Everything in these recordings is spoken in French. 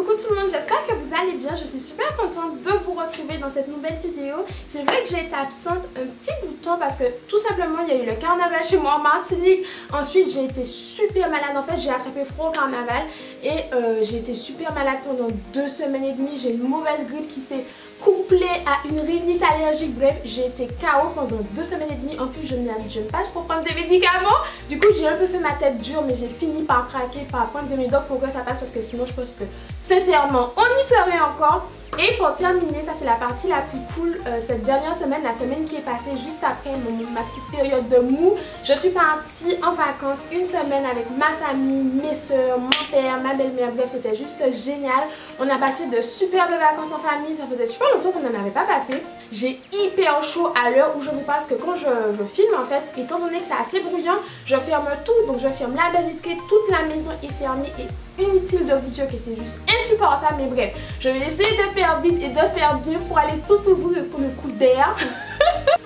Coucou tout le monde, j'espère que vous allez bien. Je suis super contente de vous retrouver dans cette nouvelle vidéo. C'est vrai que j'ai été absente un petit bout de temps parce que tout simplement il y a eu le carnaval chez moi en Martinique. Ensuite j'ai été super malade, en fait j'ai attrapé froid au carnaval et j'ai été super malade pendant 2 semaines et demie. J'ai une mauvaise grippe qui s'est couplée à une rhinite allergique. Bref, j'ai été KO pendant 2 semaines et demie. En plus je n'aime pas trop prendre des médicaments. Du coup j'ai un peu fait ma tête dure, mais j'ai fini par craquer, par prendre des médocs pour que ça passe, parce que sinon je pense que sincèrement on y serait encore. Et pour terminer, ça c'est la partie la plus cool, cette dernière semaine, la semaine qui est passée juste après ma petite période de mou, je suis partie en vacances 1 semaine avec ma famille, mes soeurs, mon père, ma belle-mère. Bref, c'était juste génial. On a passé de superbes vacances en famille, ça faisait super longtemps qu'on n'en avait pas passé. J'ai hyper chaud à l'heure où je vous parle, parce que quand je filme en fait, étant donné que c'est assez bruyant, je ferme tout, donc je ferme la baie vitrée, toute la maison est fermée et inutile de vous dire que c'est juste insupportable, mais bref, je vais essayer de faire vite et de faire bien pour aller tout ouvrir pour le coup d'air.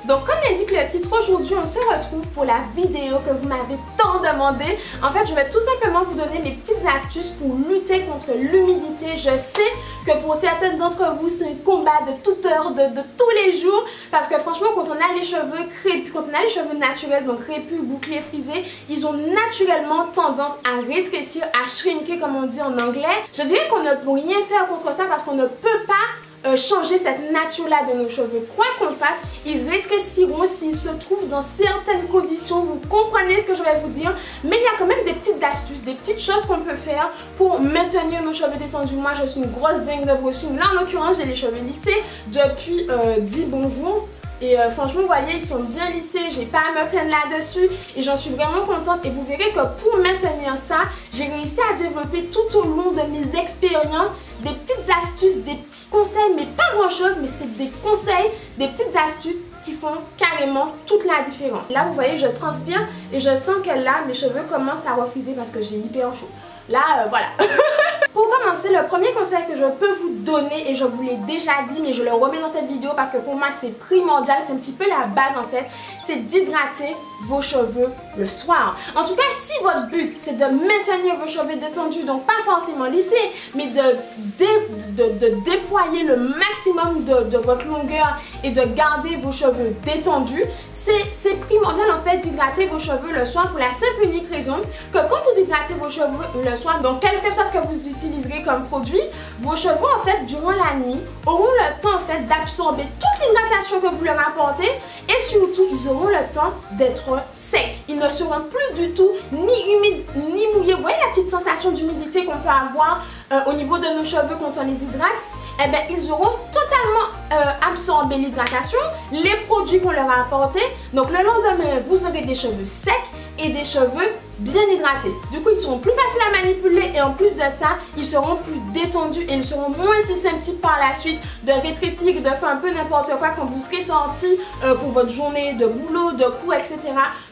Donc comme l'indique le titre, aujourd'hui on se retrouve pour la vidéo que vous m'avez tant demandé. En fait je vais tout simplement vous donner mes petites astuces pour lutter contre l'humidité. Je sais que pour certaines d'entre vous c'est un combat de toute heure, de tous les jours, parce que franchement quand on a les cheveux crépus, quand on a les cheveux naturels, donc crépus, bouclés, frisés, ils ont naturellement tendance à rétrécir, à shrinker comme on dit en anglais. Je dirais qu'on ne peut rien faire contre ça parce qu'on ne peut pas changer cette nature-là de nos cheveux. Quoi qu'on fasse, ils rétréciront s'ils se trouvent dans certaines conditions. Vous comprenez ce que je vais vous dire. Mais il y a quand même des petites astuces, des petites choses qu'on peut faire pour maintenir nos cheveux détendus. Moi, je suis une grosse dingue de brushing. Là, en l'occurrence, j'ai les cheveux lissés depuis 10 bons jours. Et franchement, vous voyez, ils sont bien lissés, j'ai pas à me plaindre là-dessus et j'en suis vraiment contente. Et vous verrez que pour maintenir ça, j'ai réussi à développer tout au long de mes expériences des petites astuces, des petits conseils, mais pas grand-chose, mais c'est des conseils, des petites astuces qui font carrément toute la différence. Là, vous voyez, je transpire et je sens que là, mes cheveux commencent à refriser parce que j'ai hyper chaud. Là, voilà. Pour commencer, le premier conseil que je peux vous donner, et je vous l'ai déjà dit, mais je le remets dans cette vidéo parce que pour moi c'est primordial, c'est un petit peu la base en fait, c'est d'hydrater vos cheveux le soir. En tout cas, si votre but c'est de maintenir vos cheveux détendus, donc pas forcément lissés, mais de déployer le maximum de votre longueur et de garder vos cheveux détendus, c'est primordial en fait d'hydrater vos cheveux le soir pour la simple et unique raison que quand vous hydratez vos cheveux le soir, donc quel que soit ce que vous utiliserez comme produit, vos cheveux en fait durant la nuit auront le temps en fait d'absorber toute l'hydratation que vous leur apportez et surtout ils auront le temps d'être secs. Ils ne seront plus du tout ni humides ni mouillés. Vous voyez la petite sensation d'humidité qu'on peut avoir au niveau de nos cheveux quand on les hydrate? Eh bien, ils auront totalement absorbé l'hydratation, les produits qu'on leur a apportés. Donc le lendemain, vous aurez des cheveux secs et des cheveux bien hydratés. Du coup, ils seront plus faciles à manipuler et en plus de ça, ils seront plus détendus et ils seront moins susceptibles par la suite de rétrécir et de faire un peu n'importe quoi quand vous serez sortis pour votre journée de boulot, de cours, etc.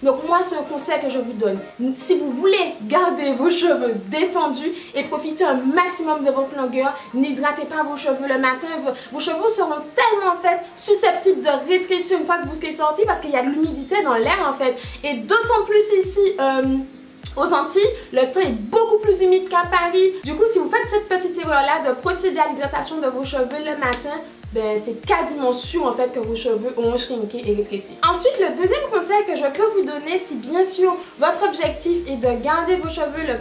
Donc moi, c'est un conseil que je vous donne. Si vous voulez garder vos cheveux détendus et profiter un maximum de votre longueur, n'hydratez pas vos cheveux le matin. Vos cheveux seront tellement en fait susceptibles de rétrécir une fois que vous serez sortis parce qu'il y a de l'humidité dans l'air en fait. Et d'autant plus ici aux Antilles, le temps est beaucoup plus humide qu'à Paris. Du coup, si vous faites cette petite erreur-là de procéder à l'hydratation de vos cheveux le matin, ben, c'est quasiment sûr en fait que vos cheveux auront shrinké et rétréci. Ensuite, le deuxième conseil que je peux vous donner, si bien sûr votre objectif est de garder vos cheveux le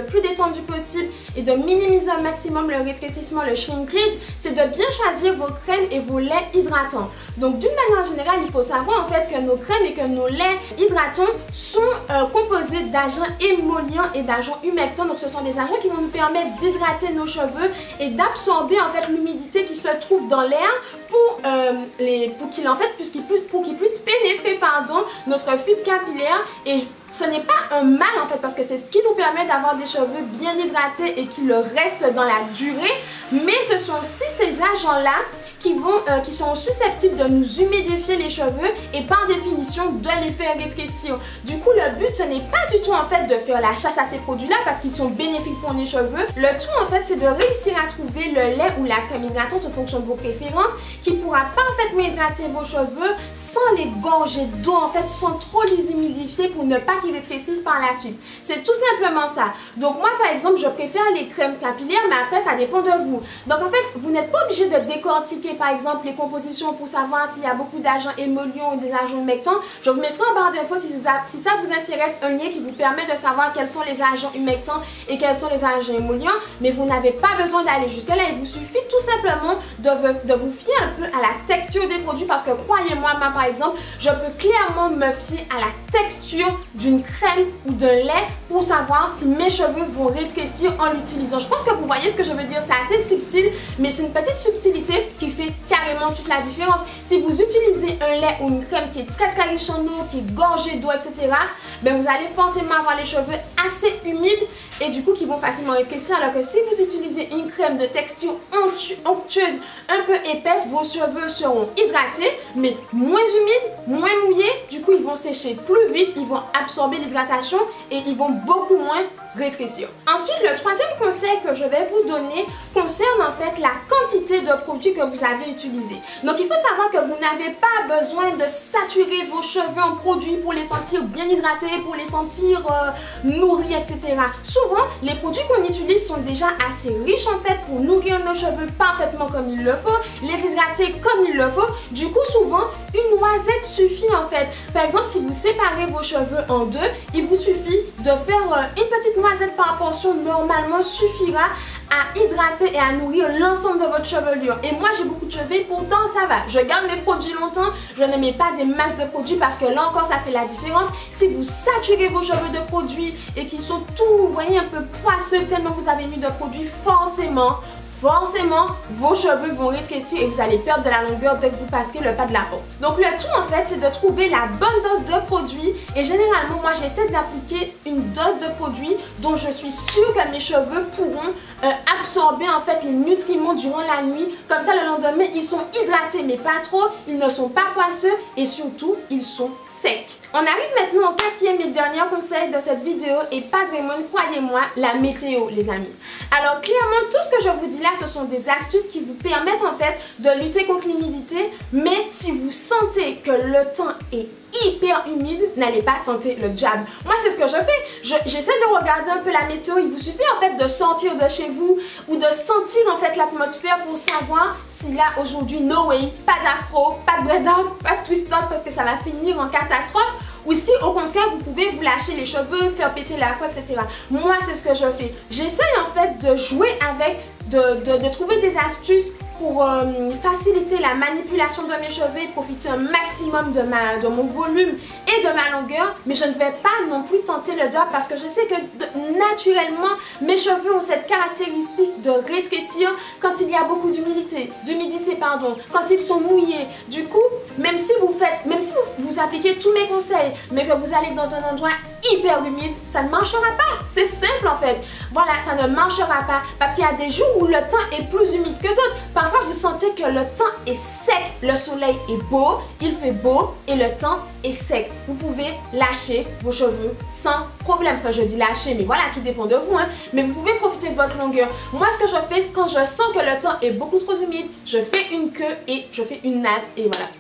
plus détendu possible et de minimiser au maximum le rétrécissement, le shrinkage, c'est de bien choisir vos crèmes et vos laits hydratants. Donc d'une manière générale, il faut savoir en fait que nos crèmes et que nos laits hydratants sont composés d'agents émollients et d'agents humectants. Donc ce sont des agents qui vont nous permettre d'hydrater nos cheveux et d'absorber en fait l'humidité qui se trouve dans l'air pour qu'ils puissent pénétrer notre fibre capillaire. Et ce n'est pas un mal en fait parce que c'est ce qui nous permet d'avoir des cheveux bien hydratés et qui le restent dans la durée, mais ce sont aussi ces agents-là qui sont susceptibles de nous humidifier les cheveux et par définition de les faire rétrécir. Du coup, le but ce n'est pas du tout en fait de faire la chasse à ces produits-là parce qu'ils sont bénéfiques pour les cheveux. Le tout en fait c'est de réussir à trouver le lait ou la crème hydratante en fonction de vos préférences qui pourra parfaitement hydrater vos cheveux sans les gorger d'eau en fait, sans trop les humidifier pour ne pas qu'ils rétrécissent par la suite. C'est tout simplement ça. Donc moi par exemple, je préfère les crèmes capillaires, mais après ça dépend de vous. Donc en fait, vous n'êtes pas obligé de décortiquer par exemple les compositions pour savoir s'il y a beaucoup d'agents émollients ou des agents humectants. Je vous mettrai en barre d'infos si ça vous intéresse un lien qui vous permet de savoir quels sont les agents humectants et quels sont les agents émollients, mais vous n'avez pas besoin d'aller jusque-là. Il vous suffit tout simplement de vous fier un peu à la texture des produits, parce que croyez-moi, moi par exemple, je peux clairement me fier à la texture d'une crème ou d'un lait pour savoir si mes cheveux vont rétrécir en l'utilisant. Je pense que vous voyez ce que je veux dire, c'est assez subtil, mais c'est une petite subtilité qui fait carrément toute la différence. Si vous utilisez un lait ou une crème qui est très très riche en eau, qui est gorgée d'eau, etc., ben vous allez forcément avoir les cheveux assez humides et du coup qui vont facilement rétrécir, alors que si vous utilisez une crème de texture onctueuse, un peu épaisse, vos cheveux seront hydratés, mais moins humides, moins mouillés, du coup ils vont sécher plus vite, ils vont absorber l'hydratation et ils vont beaucoup moins rétrécir. Ensuite, le troisième conseil que je vais vous donner concerne en fait la quantité de produits que vous avez utilisés. Donc il faut savoir que vous n'avez pas besoin de saturer vos cheveux en produits pour les sentir bien hydratés, pour les sentir nourris, etc. Souvent, les produits qu'on utilise sont déjà assez riches en fait pour nourrir nos cheveux parfaitement comme il le faut, les hydrater comme il le faut. Du coup, souvent, une noisette suffit en fait. Par exemple, si vous séparez vos cheveux en deux, il vous suffit de faire une petite noisette par portion normalement suffira à hydrater et à nourrir l'ensemble de votre chevelure. Et moi j'ai beaucoup de cheveux et pourtant ça va. Je garde mes produits longtemps, je ne mets pas des masses de produits parce que là encore ça fait la différence. Si vous saturez vos cheveux de produits et qu'ils sont tout, vous voyez, un peu poisseux tellement vous avez mis de produits, forcément, vos cheveux vont rétrécir et vous allez perdre de la longueur dès que vous passerez le pas de la porte. Donc le tout en fait, c'est de trouver la bonne dose de produit et généralement moi j'essaie d'appliquer une dose de produit dont je suis sûre que mes cheveux pourront absorber en fait les nutriments durant la nuit. Comme ça le lendemain ils sont hydratés mais pas trop, ils ne sont pas poisseux et surtout ils sont secs. On arrive maintenant au quatrième et dernier conseil de cette vidéo et pas vraiment, croyez-moi, la météo les amis. Alors clairement tout ce que je vous dis là ce sont des astuces qui vous permettent en fait de lutter contre l'humidité, mais si vous sentez que le temps est hyper humide, n'allez pas tenter le jab. Moi c'est ce que je fais, j'essaie de regarder un peu la météo, il vous suffit en fait de sortir de chez vous ou de sentir en fait l'atmosphère pour savoir si là aujourd'hui no way, pas d'afro, pas de dread-out, pas de twist-up parce que ça va finir en catastrophe, ou si au contraire vous pouvez vous lâcher les cheveux, faire péter la fois, etc. Moi c'est ce que je fais, j'essaie en fait de jouer avec, de trouver des astuces pour faciliter la manipulation de mes cheveux et profiter un maximum de mon volume et de ma longueur, mais je ne vais pas non plus tenter le job parce que je sais que naturellement mes cheveux ont cette caractéristique de rétrécir quand il y a beaucoup d'humidité, quand ils sont mouillés. Du coup, même si vous appliquez tous mes conseils, mais que vous allez dans un endroit hyper humide, ça ne marchera pas. C'est simple en fait. Voilà, ça ne marchera pas parce qu'il y a des jours où le temps est plus humide que d'autres. Parfois, vous sentez que le temps est sec, le soleil est beau, il fait beau et le temps est sec. Vous pouvez lâcher vos cheveux sans problème. Enfin, je dis lâcher, mais voilà, tout dépend de vous, hein. Mais vous pouvez profiter de votre longueur. Moi, ce que je fais, quand je sens que le temps est beaucoup trop humide, je fais une queue et je fais une natte et voilà.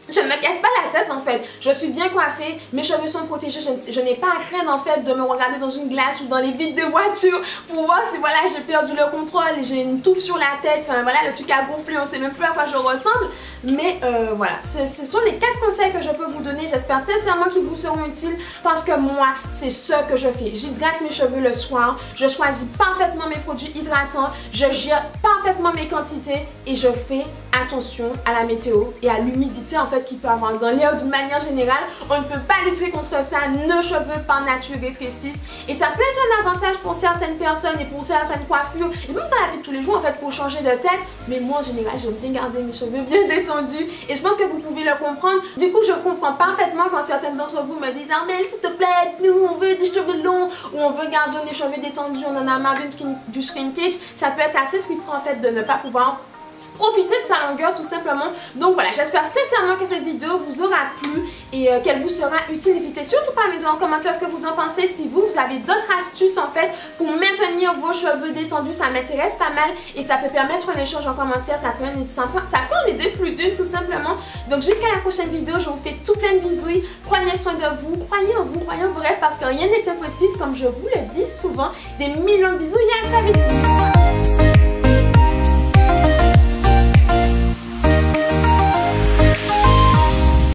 Je ne me casse pas la tête en fait, je suis bien coiffée, mes cheveux sont protégés, je n'ai pas à craindre en fait de me regarder dans une glace ou dans les vitres de voiture pour voir si voilà j'ai perdu le contrôle, j'ai une touffe sur la tête, enfin voilà, le truc a gonflé, on ne sait même plus à quoi je ressemble. Mais voilà, ce sont les 4 conseils que je peux vous donner, j'espère sincèrement qu'ils vous seront utiles parce que moi c'est ce que je fais. J'hydrate mes cheveux le soir, je choisis parfaitement mes produits hydratants, je gère parfaitement mes quantités et je fais attention à la météo et à l'humidité en fait qu'il peut avoir dans l'air d'une manière générale. On ne peut pas lutter contre ça, nos cheveux par nature rétrécissent et ça peut être un avantage pour certaines personnes et pour certaines coiffures et même dans la vie de tous les jours en fait pour changer de tête, mais moi en général j'aime bien garder mes cheveux bien détendus et je pense que vous pouvez le comprendre. Du coup je comprends parfaitement quand certaines d'entre vous me disent ah mais s'il te plaît, nous on veut des cheveux longs ou on veut garder les cheveux détendus, on en a marre du shrinkage. Ça peut être assez frustrant en fait de ne pas pouvoir profiter de sa longueur tout simplement. Donc voilà, j'espère sincèrement que cette vidéo vous aura plu et qu'elle vous sera utile. N'hésitez surtout pas à me dire en commentaire ce que vous en pensez. Si vous avez d'autres astuces en fait pour maintenir vos cheveux détendus, ça m'intéresse pas mal et ça peut permettre un échange en commentaire, ça peut en aider plus d'une tout simplement. Donc jusqu'à la prochaine vidéo, je vous fais tout plein de bisous, prenez soin de vous, croyez en vous, croyez en vos rêves parce que rien n'est impossible comme je vous le dis souvent. Des millions de bisous et à très vite.